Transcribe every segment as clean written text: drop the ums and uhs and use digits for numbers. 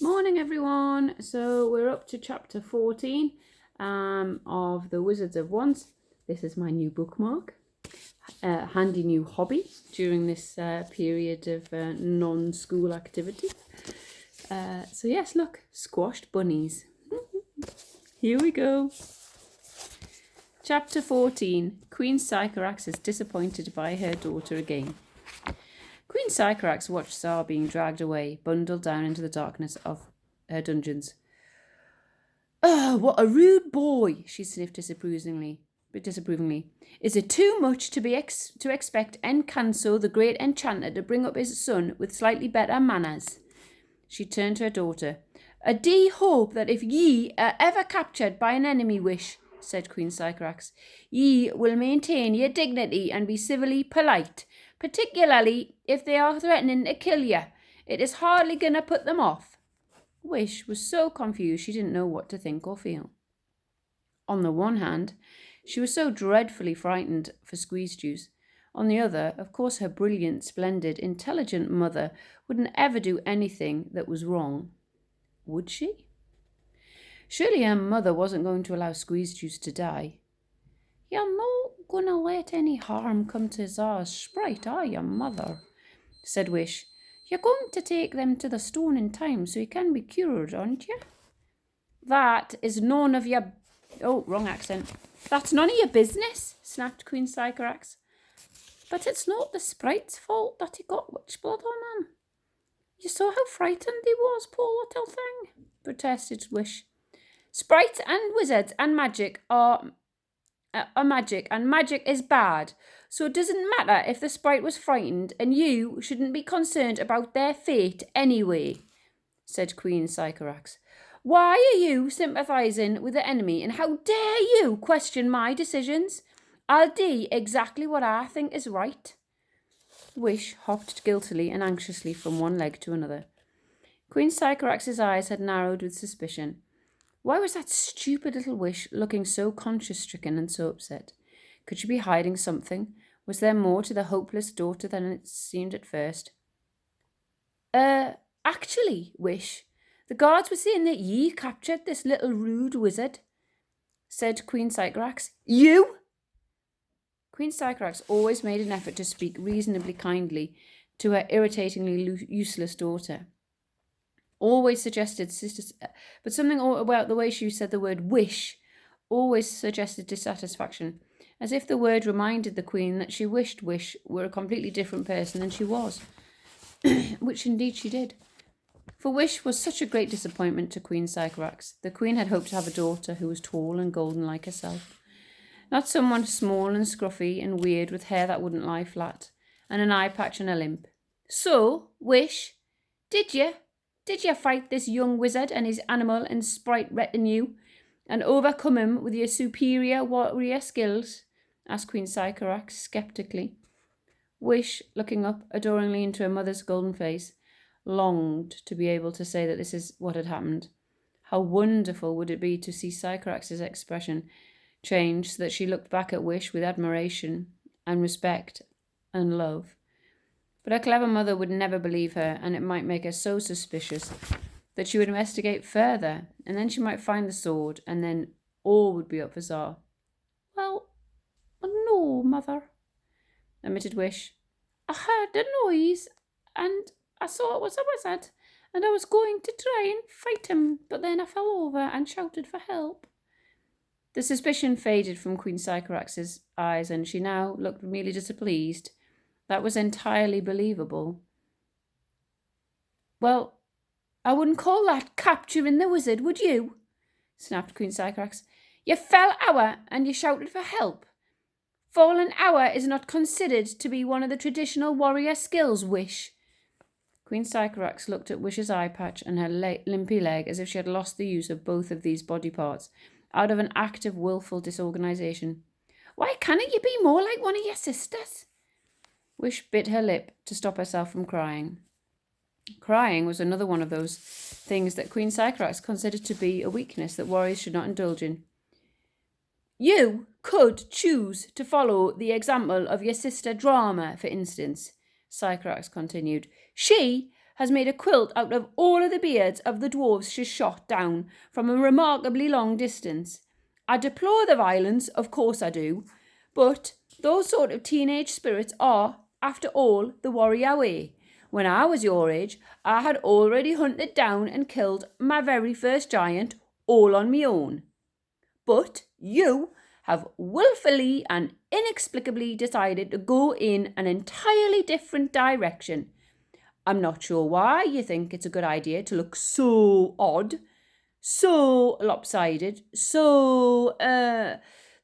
Morning, everyone. So we're up to chapter 14 of The Wizards of Once. This is my new bookmark, handy new hobby during this period of non-school activity. So yes, look, squashed bunnies. Here we go. Chapter 14. Queen Sycorax is disappointed by her daughter again. Queen Sycorax watched Tsar being dragged away, bundled down into the darkness of her dungeons. "Oh, what a rude boy!" she sniffed disapprovingly. "Is it too much to expect Encanso, the great enchanter, to bring up his son with slightly better manners?" She turned to her daughter. "I do hope that if ye are ever captured by an enemy wish," said Queen Sycorax, "ye will maintain your dignity and be civilly polite, particularly if they are threatening to kill ye. It is hardly going to put them off." Wish was so confused she didn't know what to think or feel. On the one hand, she was so dreadfully frightened for Squeeze Juice. On the other, of course, her brilliant, splendid, intelligent mother wouldn't ever do anything that was wrong. Would she? Surely her mother wasn't going to allow Squeeze Juice to die. "You're not going to let any harm come to Tsar's sprite, are you, mother?" said Wish. "You're going to take them to the stone in time so he can be cured, aren't you?" "That is none of your... Oh, wrong accent. "That's none of your business," snapped Queen Sycorax. "But it's not the sprite's fault that he got witch blood on him. You saw how frightened he was, poor little thing," protested Wish. "Sprites and wizards and magic are magic, and magic is bad. So it doesn't matter if the sprite was frightened, and you shouldn't be concerned about their fate anyway," said Queen Sycorax. "Why are you sympathising with the enemy, and how dare you question my decisions? I'll do exactly what I think is right." Wish hopped guiltily and anxiously from one leg to another. Queen Sycorax's eyes had narrowed with suspicion. Why was that stupid little Wish looking so conscience-stricken and so upset? Could she be hiding something? Was there more to the hopeless daughter than it seemed at first? Actually, Wish, the guards were saying that ye captured this little rude wizard," said Queen Sycorax. "You?" Queen Sycorax always made an effort to speak reasonably kindly to her irritatingly useless daughter. Always suggested sisters, but something about the way she said the word wish always suggested dissatisfaction, as if the word reminded the Queen that she wished Wish were a completely different person than she was, which indeed she did. For Wish was such a great disappointment to Queen Sycorax. The Queen had hoped to have a daughter who was tall and golden like herself, not someone small and scruffy and weird with hair that wouldn't lie flat, and an eye patch and a limp. "So, Wish, did you? Did you fight this young wizard and his animal and sprite retinue, and overcome him with your superior warrior skills?" asked Queen Sycorax sceptically. Wish, looking up adoringly into her mother's golden face, longed to be able to say that this is what had happened. How wonderful would it be to see Sycorax's expression change so that she looked back at Wish with admiration and respect and love. But her clever mother would never believe her, and it might make her so suspicious that she would investigate further, and then she might find the sword, and then all would be up for Tsar. "Well, no, mother," admitted Wish. "I heard a noise, and I saw it was a wizard, and I was going to try and fight him, but then I fell over and shouted for help." The suspicion faded from Queen Sycorax's eyes, and she now looked merely displeased. That was entirely believable. "Well, I wouldn't call that capturing the wizard, would you?" snapped Queen Sycorax. "You fell over and you shouted for help. Fallen hour is not considered to be one of the traditional warrior skills, Wish." Queen Sycorax looked at Wish's eye patch and her limpy leg as if she had lost the use of both of these body parts out of an act of wilful disorganization. "Why can't you be more like one of your sisters?" Wish bit her lip to stop herself from crying. Crying was another one of those things that Queen Sycorax considered to be a weakness that warriors should not indulge in. "You could choose to follow the example of your sister Drama, for instance," Sycorax continued. "She has made a quilt out of all of the beards of the dwarfs she shot down from a remarkably long distance. I deplore the violence, of course I do, but those sort of teenage spirits are, after all, the warrior way. When I was your age, I had already hunted down and killed my very first giant, all on me own. But you have wilfully and inexplicably decided to go in an entirely different direction. I'm not sure why you think it's a good idea to look so odd, so lopsided, so,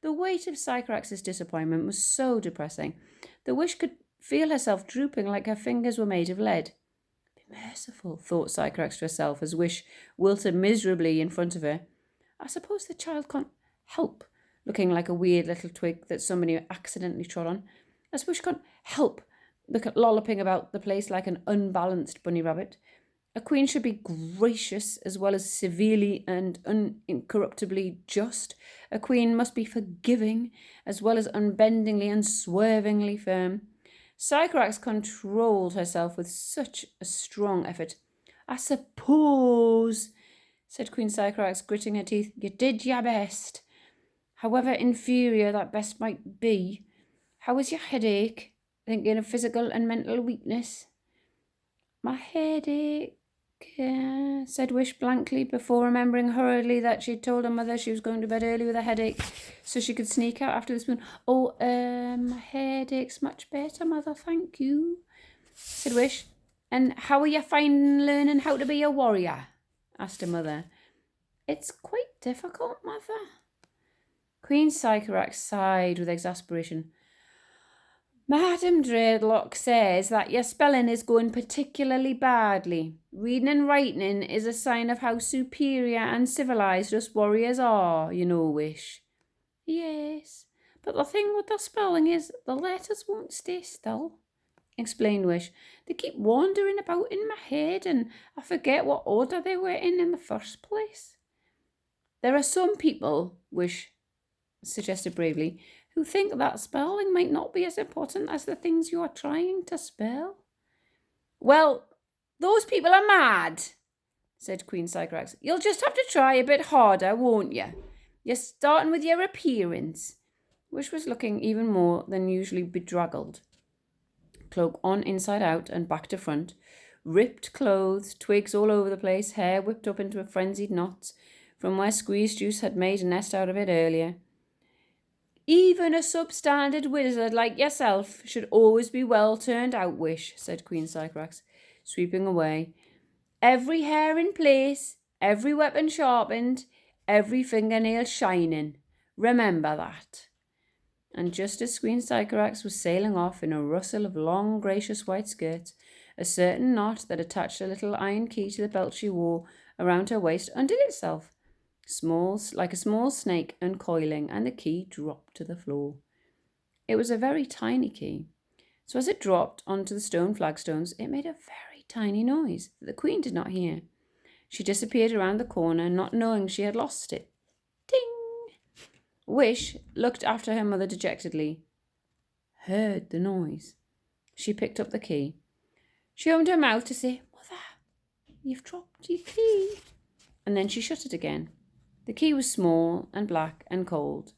The weight of Sycorax's disappointment was so depressing. The Wish could feel herself drooping like her fingers were made of lead. Be merciful, thought Sycorax to herself as Wish wilted miserably in front of her. I suppose the child can't help looking like a weird little twig that somebody accidentally trod on. I suppose she can't help lolloping about the place like an unbalanced bunny rabbit. A queen should be gracious as well as severely and unincorruptibly just. A queen must be forgiving as well as unbendingly and swervingly firm. Sycorax controlled herself with such a strong effort. I suppose, said Queen Sycorax, gritting her teeth, you did your best. However inferior that best might be. How is your headache? Thinking of physical and mental weakness? My headache, said Wish blankly, before remembering hurriedly that she'd told her mother she was going to bed early with a headache so she could sneak out after the spoon. Oh, my headache's much better, mother, thank you, said Wish. And how are you finding learning how to be a warrior? Asked her mother. It's quite difficult, mother. Queen Sycorax sighed with exasperation. Madam Dreadlock says that your spelling is going particularly badly. Reading and writing is a sign of how superior and civilized us warriors are, you know, Wish. Yes, but the thing with the spelling is the letters won't stay still, explained Wish. They keep wandering about in my head and I forget what order they were in the first place. There are some people, Wish suggested bravely, who think that spelling might not be as important as the things you are trying to spell. Well, those people are mad, said Queen Sycorax. You'll just have to try a bit harder, won't you? You're starting with your appearance. Wish was looking even more than usually bedraggled. Cloak on inside out and back to front, ripped clothes, twigs all over the place, hair whipped up into a frenzied knot, from where Squeeze Juice had made a nest out of it earlier. Even a substandard wizard like yourself should always be well turned out, Wish, said Queen Sycorax, sweeping away. Every hair in place, every weapon sharpened, every fingernail shining. Remember that. And just as Queen Sycorax was sailing off in a rustle of long, gracious white skirts, a certain knot that attached a little iron key to the belt she wore around her waist undid itself, like a small snake uncoiling, and the key dropped to the floor. It was a very tiny key, so as it dropped onto the stone flagstones, it made a very tiny noise that the Queen did not hear. She disappeared around the corner, not knowing she had lost it. Ding! Wish looked after her mother dejectedly. Heard the noise. She picked up the key. She opened her mouth to say, Mother, you've dropped your key. And then she shut it again. The key was small and black and cold.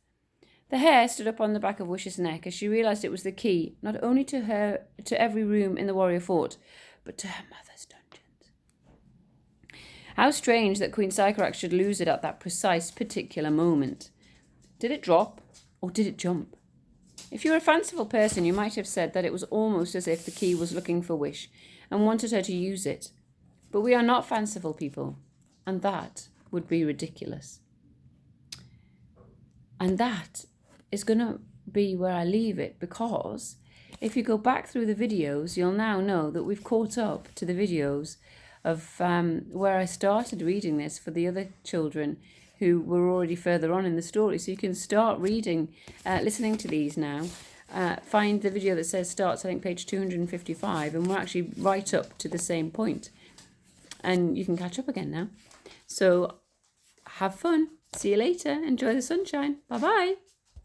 The hair stood up on the back of Wish's neck as she realised it was the key, not only to every room in the warrior fort, but to her mother's dungeons. How strange that Queen Sycorax should lose it at that precise particular moment. Did it drop, or did it jump? If you were a fanciful person, you might have said that it was almost as if the key was looking for Wish and wanted her to use it. But we are not fanciful people, and that would be ridiculous. And that is going to be where I leave it, because if you go back through the videos, you'll now know that we've caught up to the videos of where I started reading this for the other children who were already further on in the story. So you can start reading, listening to these now. Find the video that says starts, I think, page 255, and we're actually right up to the same point. And you can catch up again now. So have fun. See you later. Enjoy the sunshine. Bye-bye.